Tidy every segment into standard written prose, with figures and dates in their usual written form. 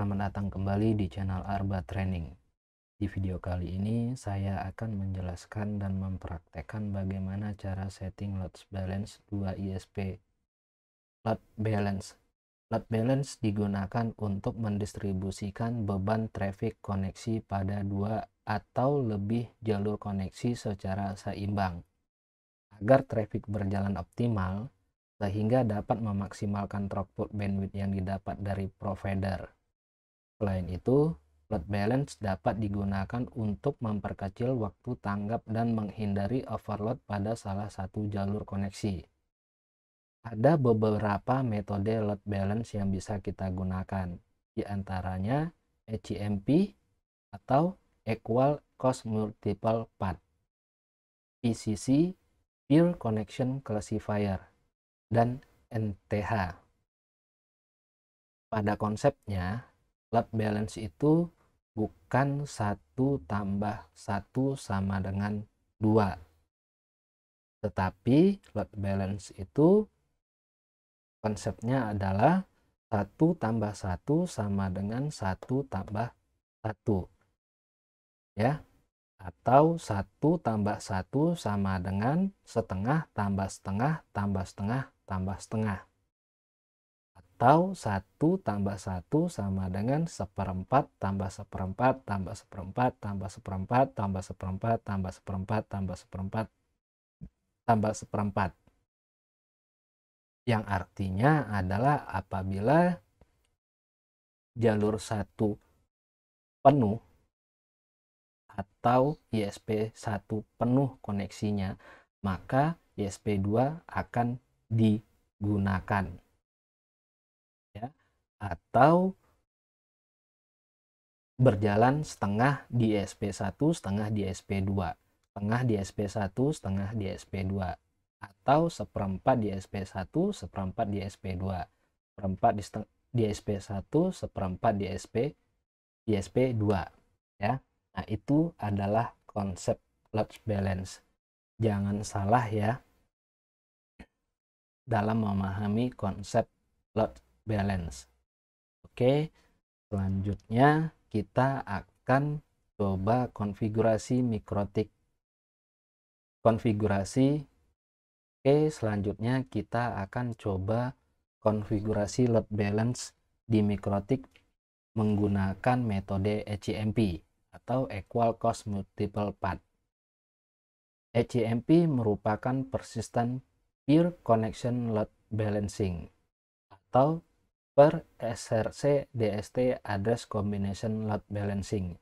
Selamat datang kembali di channel Arba Training. Di video kali ini saya akan menjelaskan dan mempraktekkan bagaimana cara setting load balance 2 ISP. Load balance. Load balance digunakan untuk mendistribusikan beban traffic koneksi pada dua atau lebih jalur koneksi secara seimbang agar traffic berjalan optimal sehingga dapat memaksimalkan throughput bandwidth yang didapat dari provider. Selain itu, load balance dapat digunakan untuk memperkecil waktu tanggap dan menghindari overload pada salah satu jalur koneksi. Ada beberapa metode load balance yang bisa kita gunakan, di antaranya ECMP atau Equal Cost Multiple Path, PCC, Pure Connection Classifier, dan NTH. Pada konsepnya, load balance itu bukan 1 tambah 1 sama dengan 2. Tetapi load balance itu konsepnya adalah 1 tambah 1 sama dengan 1 tambah 1. Ya. Atau 1 tambah 1 sama dengan setengah tambah setengah tambah setengah tambah setengah. Atau 1 tambah 1 sama dengan seperempat tambah seperempat tambah seperempat tambah seperempat tambah seperempat tambah seperempat tambah seperempat tambah seperempat. Yang artinya adalah apabila jalur 1 penuh atau ISP1 penuh koneksinya, maka ISP2 akan digunakan. Ya. Atau berjalan setengah di SP1, setengah di SP2, setengah di SP1, setengah di SP2, atau seperempat di SP1, seperempat di SP2, seperempat di SP1, seperempat di SP2, ya. Nah, itu adalah konsep load balance. Jangan salah ya dalam memahami konsep load balance. Oke, selanjutnya kita akan coba konfigurasi mikrotik. Selanjutnya kita akan coba konfigurasi load balance di mikrotik menggunakan metode ECMP atau Equal Cost Multiple Path. ECMP merupakan Persistent Pure Connection Load Balancing atau per SRC DST Address Combination Load Balancing.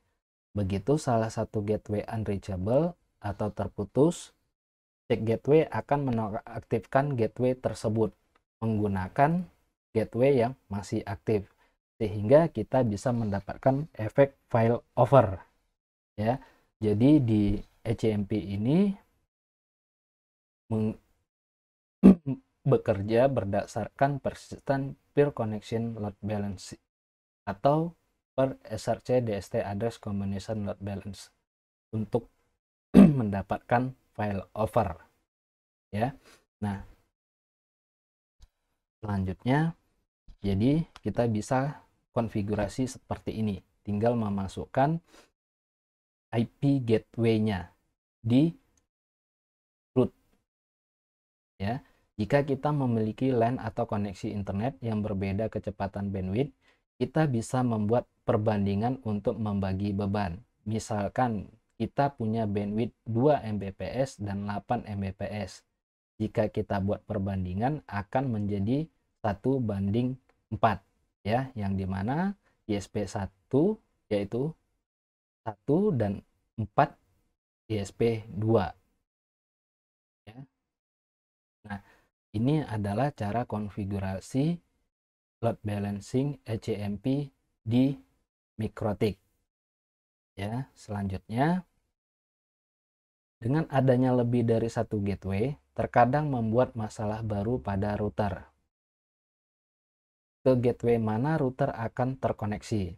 Begitu salah satu gateway unreachable atau terputus, check gateway akan menonaktifkan gateway tersebut menggunakan gateway yang masih aktif, sehingga kita bisa mendapatkan efek failover. Ya, jadi di ECMP ini bekerja berdasarkan persistent pure connection load balance atau per SRC DST address combination load balance untuk mendapatkan failover, ya. Nah, selanjutnya jadi kita bisa konfigurasi seperti ini, tinggal memasukkan IP gateway-nya di root, ya. Jika kita memiliki LAN atau koneksi internet yang berbeda kecepatan bandwidth, kita bisa membuat perbandingan untuk membagi beban. Misalkan kita punya bandwidth 2 Mbps dan 8 Mbps. Jika kita buat perbandingan akan menjadi 1:4, ya, yang dimana ISP1 yaitu 1 dan 4 ISP2, ya. Nah, ini adalah cara konfigurasi load balancing ECMP di mikrotik. Ya, selanjutnya dengan adanya lebih dari satu gateway, terkadang membuat masalah baru pada router. Ke gateway mana router akan terkoneksi?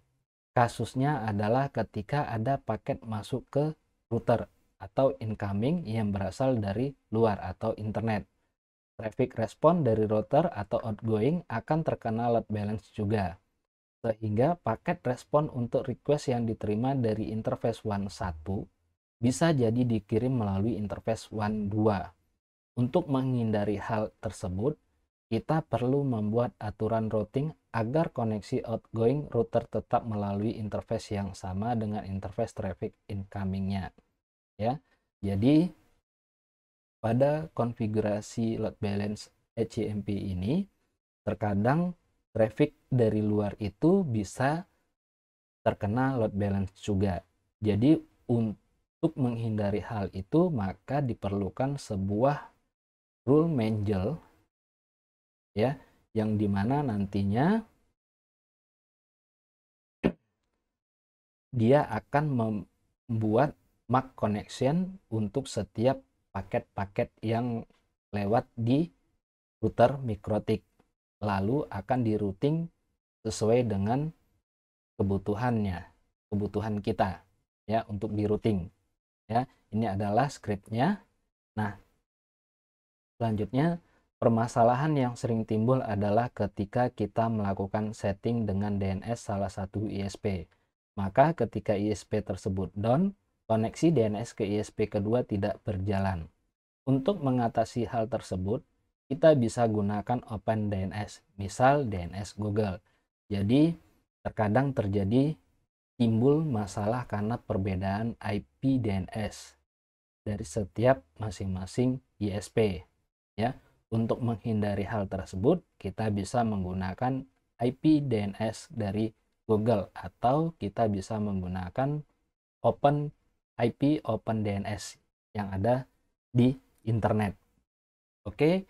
Kasusnya adalah ketika ada paket masuk ke router atau incoming yang berasal dari luar atau internet. Traffic respon dari router atau outgoing akan terkena load balance juga. sehingga paket respon untuk request yang diterima dari interface WAN 1 bisa jadi dikirim melalui interface WAN 2. Untuk menghindari hal tersebut, kita perlu membuat aturan routing agar koneksi outgoing router tetap melalui interface yang sama dengan interface traffic incoming-nya, ya. Jadi pada konfigurasi load balance ECMP ini, terkadang traffic dari luar itu bisa terkena load balance juga. Jadi untuk menghindari hal itu, maka diperlukan sebuah rule mangel, ya, yang dimana nantinya dia akan membuat MAC connection untuk setiap paket-paket yang lewat di router MikroTik, lalu akan di routing sesuai dengan kebutuhan kita, ya, untuk di routing, ya. Ini adalah scriptnya. Nah, selanjutnya permasalahan yang sering timbul adalah ketika kita melakukan setting dengan DNS salah satu ISP. Maka ketika ISP tersebut down, koneksi DNS ke ISP kedua tidak berjalan. Untuk mengatasi hal tersebut, kita bisa gunakan OpenDNS, misal DNS Google. Jadi, terkadang terjadi timbul masalah karena perbedaan IP DNS dari setiap masing-masing ISP, ya. Untuk menghindari hal tersebut, kita bisa menggunakan IP DNS dari Google atau kita bisa menggunakan Open IP Open DNS yang ada di internet. Oke.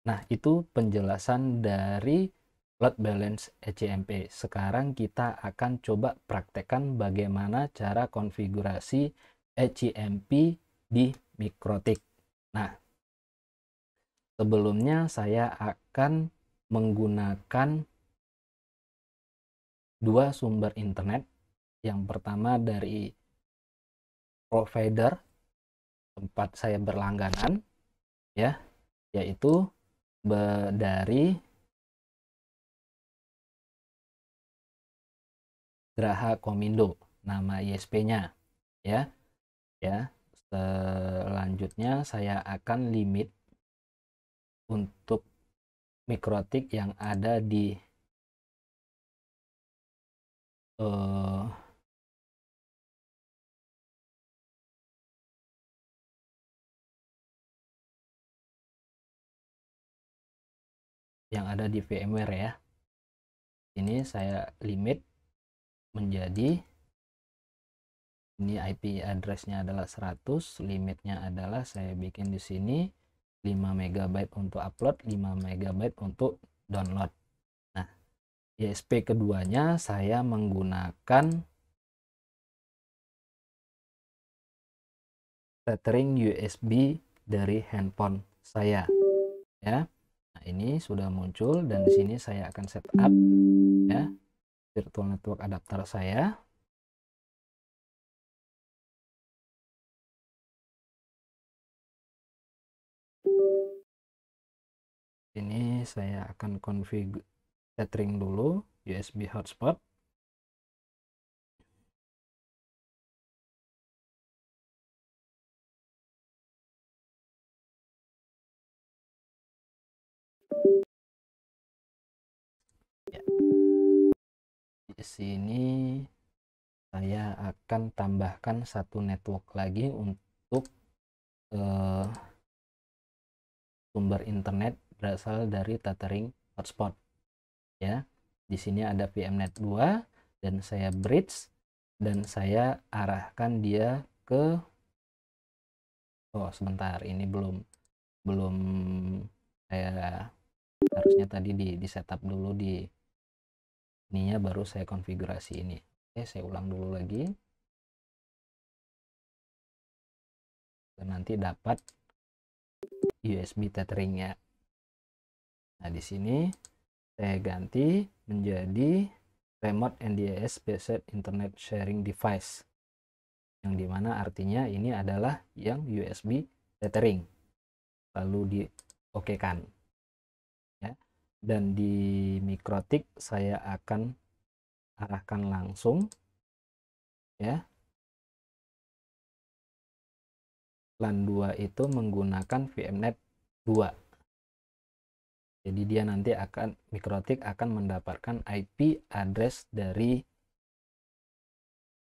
Nah, itu penjelasan dari load balance ECMP. Sekarang kita akan coba praktekkan bagaimana cara konfigurasi ECMP di MikroTik. Nah, sebelumnya saya akan menggunakan dua sumber internet. Yang pertama dari provider tempat saya berlangganan, ya, yaitu dari Graha Komindo, nama ISP-nya, ya. Selanjutnya saya akan limit untuk MikroTik yang ada di VMware, ya. Ini saya limit menjadi, ini IP address-nya adalah 100, limitnya adalah saya bikin di sini 5 MB untuk upload, 5 MB untuk download. Nah, ISP keduanya saya menggunakan tethering USB dari handphone saya, ya. Nah, ini sudah muncul dan di sini saya akan setup, ya, virtual network adapter saya. Ini saya akan configure tethering dulu USB hotspot. Ya. Di sini saya akan tambahkan satu network lagi untuk sumber internet berasal dari tethering hotspot, ya. Di sini ada VMnet 2 dan saya bridge dan saya arahkan dia ke, oh sebentar, ini belum saya harusnya tadi di setup dulu di ininya, baru saya konfigurasi ini. Oke, saya ulang dulu lagi dan nanti dapat USB tetheringnya. Nah, di sini saya ganti menjadi remote NDIS based internet sharing device, yang dimana artinya ini adalah yang USB tethering, lalu di oke kan, ya. Dan di MikroTik saya akan arahkan langsung ya. LAN 2 itu menggunakan VMnet 2. Jadi dia nanti akan Mikrotik akan mendapatkan IP address dari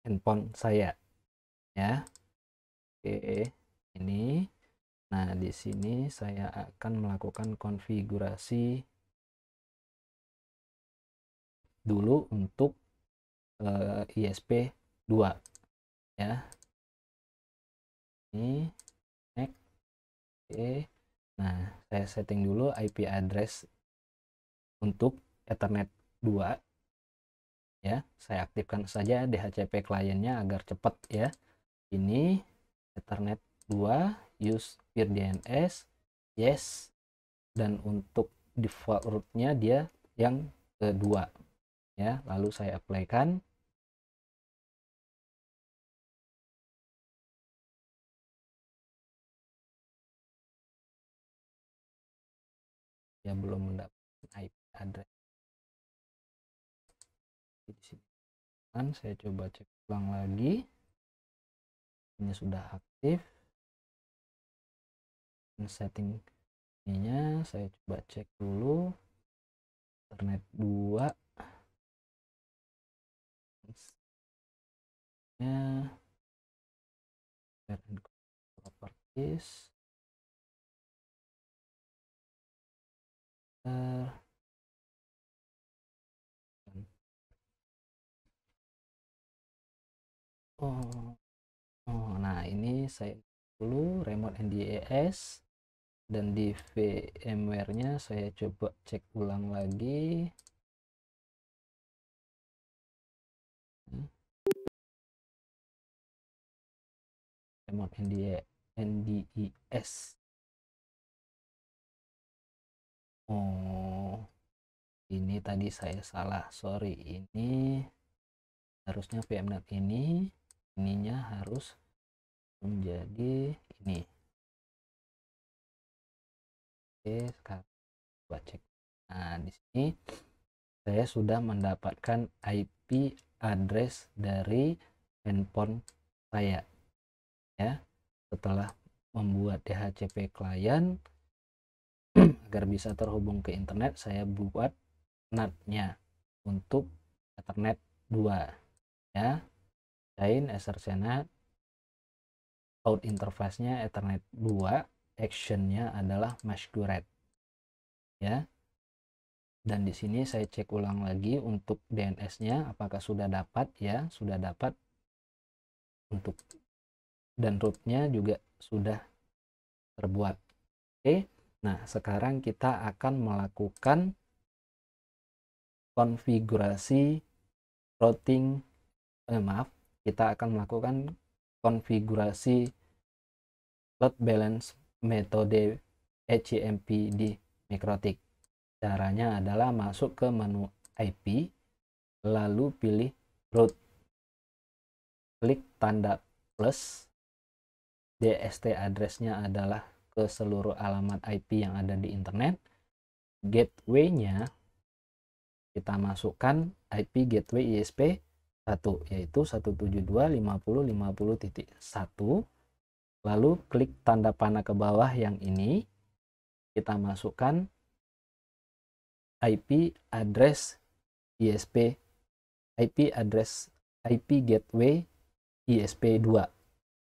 handphone saya ya. Oke, ini. Nah, di sini saya akan melakukan konfigurasi dulu untuk ISP 2 ya. Ini next. Oke. Nah, saya setting dulu IP address untuk Ethernet 2 ya. Saya aktifkan saja DHCP kliennya agar cepat ya. Ini Ethernet 2 use peer DNS yes, dan untuk default rootnya dia yang kedua ya. Lalu saya apply kan. Ya belum mendapatkan IP address di sini kan. Saya coba cek ulang lagi, ini sudah aktif. Setting ininya saya coba cek dulu. Ethernet 2 nya properties nah ini saya dulu remote NDAS, dan di VMware nya saya coba cek ulang lagi. Remote NDES. Oh, ini tadi saya salah, sorry. Ini harusnya VMnet ininya harus menjadi ini. Oke, sekarang coba cek. Nah, di sini saya sudah mendapatkan IP address dari handphone saya ya. Setelah membuat DHCP client agar bisa terhubung ke internet, saya buat NAT-nya untuk Ethernet 2 ya. Chain Ethernet out interface-nya Ethernet 2, action-nya adalah masquerade ya. Dan di sini saya cek ulang lagi untuk DNS-nya apakah sudah dapat ya, sudah dapat. Untuk dan root-nya juga sudah terbuat. Oke. Nah, sekarang kita akan melakukan konfigurasi routing kita akan melakukan konfigurasi load balance metode ECMP di Mikrotik. Caranya adalah masuk ke menu IP, lalu pilih root, klik tanda plus, DST address-nya adalah ke seluruh alamat IP yang ada di internet. Gateway-nya kita masukkan IP gateway ISP 1, yaitu 172.50.50.1. Lalu klik tanda panah ke bawah yang ini, kita masukkan IP address ISP, IP address IP gateway ISP 2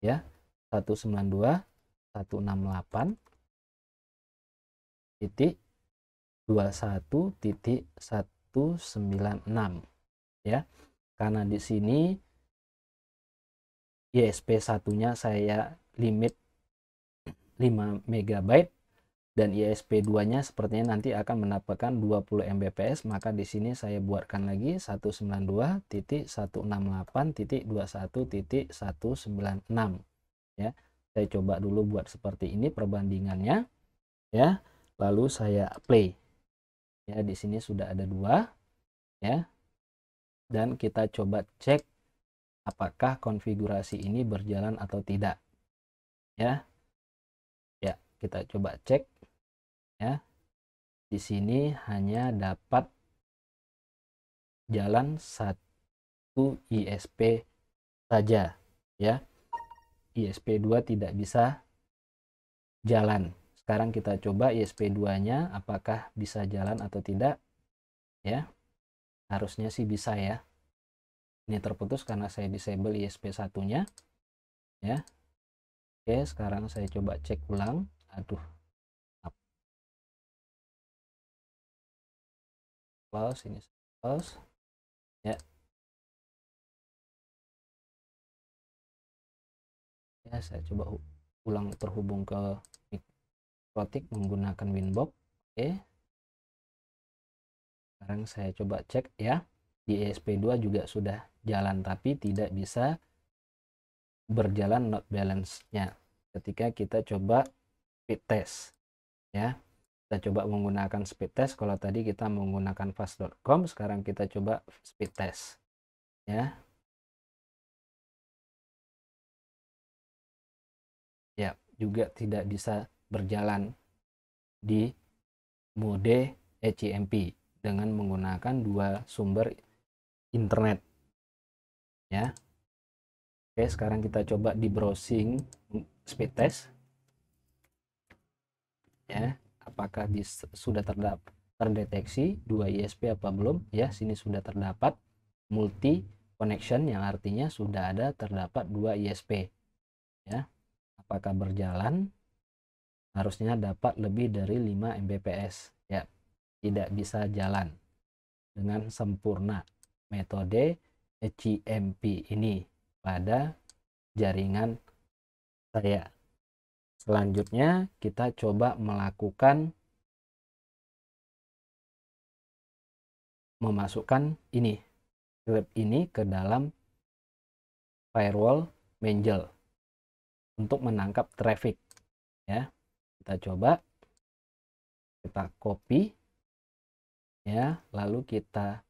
ya, 192.168.21.196 ya. Karena di sini ISP satunya saya limit 5 MB dan ISP 2-nya sepertinya nanti akan mendapatkan 20 Mbps, maka di sini saya buatkan lagi 192.168.21.196 ya. Saya coba dulu buat seperti ini perbandingannya ya. Lalu saya play. Ya, di sini sudah ada 2 ya. Dan kita coba cek apakah konfigurasi ini berjalan atau tidak. Ya. Ya, kita coba cek ya. Di sini hanya dapat jalan ISP saja ya. ISP2 tidak bisa jalan. Sekarang kita coba ISP2-nya apakah bisa jalan atau tidak ya. Harusnya sih bisa ya. Ini terputus karena saya disable ISP1-nya ya. Oke, sekarang saya coba cek ulang. Aduh. Close, ini close ya. Ya, saya coba ulang terhubung ke Mikrotik menggunakan Winbox. Oke. Sekarang saya coba cek ya. Di ESP2 juga sudah jalan tapi tidak bisa berjalan load balance-nya ketika kita coba speed test ya. Kita coba menggunakan speed test. Kalau tadi kita menggunakan fast.com, sekarang kita coba speed test ya. Ya, juga tidak bisa berjalan di mode ECMP dengan menggunakan dua sumber internet ya. Oke, sekarang kita coba di browsing speed test ya, apakah sudah terdeteksi dua ISP apa belum ya. Sini sudah terdapat multi connection yang artinya sudah ada terdapat dua ISP ya. Apakah berjalan? Harusnya dapat lebih dari 5 Mbps ya. Tidak bisa jalan dengan sempurna metode ECMP ini pada jaringan saya. Selanjutnya kita coba melakukan memasukkan ini script ini ke dalam firewall Mangle untuk menangkap traffic ya. Kita coba, kita copy ya, lalu kita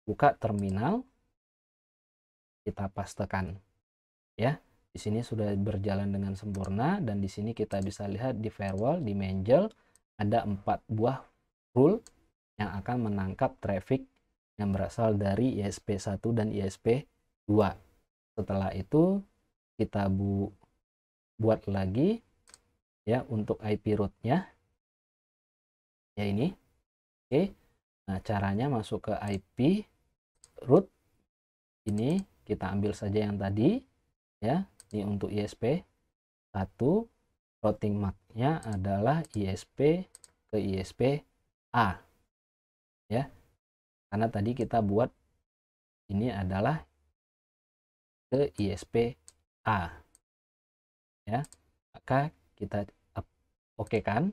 buka terminal, kita pastekan ya. Di sini sudah berjalan dengan sempurna dan di sini kita bisa lihat di firewall di Mangle ada 4 buah rule yang akan menangkap traffic yang berasal dari ISP1 dan ISP2. Setelah itu kita buat lagi ya untuk IP root-nya ya ini. Oke. Nah, caranya masuk ke IP root ini kita ambil saja yang tadi ya. Ini untuk ISP1, routing MAC-nya adalah ISP ke ISP A ya. Karena tadi kita buat ini adalah ke ISP A ya. Maka kita oke kan.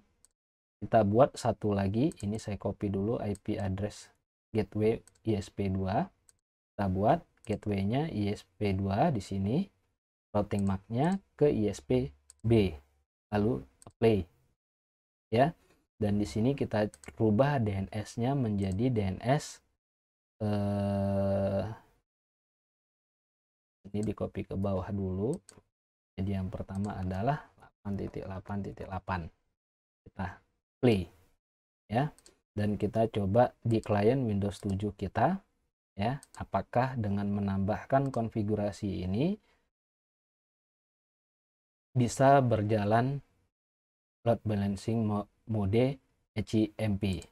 Kita buat satu lagi, ini saya copy dulu IP address gateway ISP2. Kita buat gateway-nya ISP2 di sini, routing MAC-nya ke ISP-B. Lalu apply ya. Dan di sini kita rubah DNS-nya menjadi DNS ini di copy ke bawah dulu. Jadi yang pertama adalah 8.8.8. Kita play ya, dan kita coba di klien Windows 7 kita ya, apakah dengan menambahkan konfigurasi ini bisa berjalan load balancing mode ECMP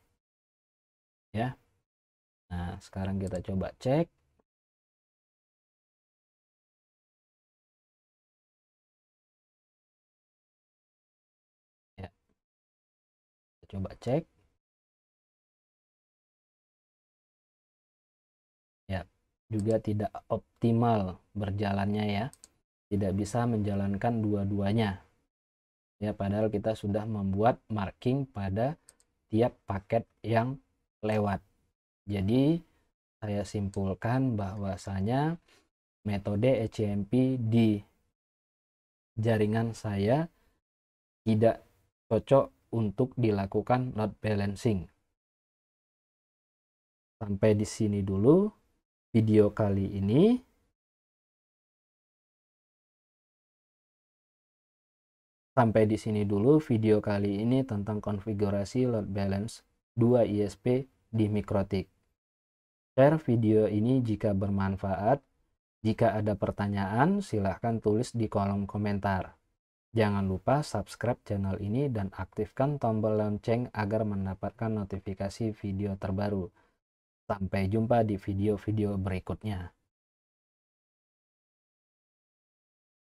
ya. Nah, sekarang kita coba cek ya. Kita coba cek ya, juga tidak optimal berjalannya ya, tidak bisa menjalankan dua-duanya ya, padahal kita sudah membuat marking pada tiap paket yang lewat. Jadi saya simpulkan bahwasanya metode ECMP di jaringan saya tidak cocok untuk dilakukan load balancing. Sampai di sini dulu video kali ini. Sampai di sini dulu video kali ini tentang konfigurasi load balance 2 ISP di Mikrotik. Share video ini jika bermanfaat. Jika ada pertanyaan, silahkan tulis di kolom komentar. Jangan lupa subscribe channel ini dan aktifkan tombol lonceng agar mendapatkan notifikasi video terbaru. Sampai jumpa di video-video berikutnya.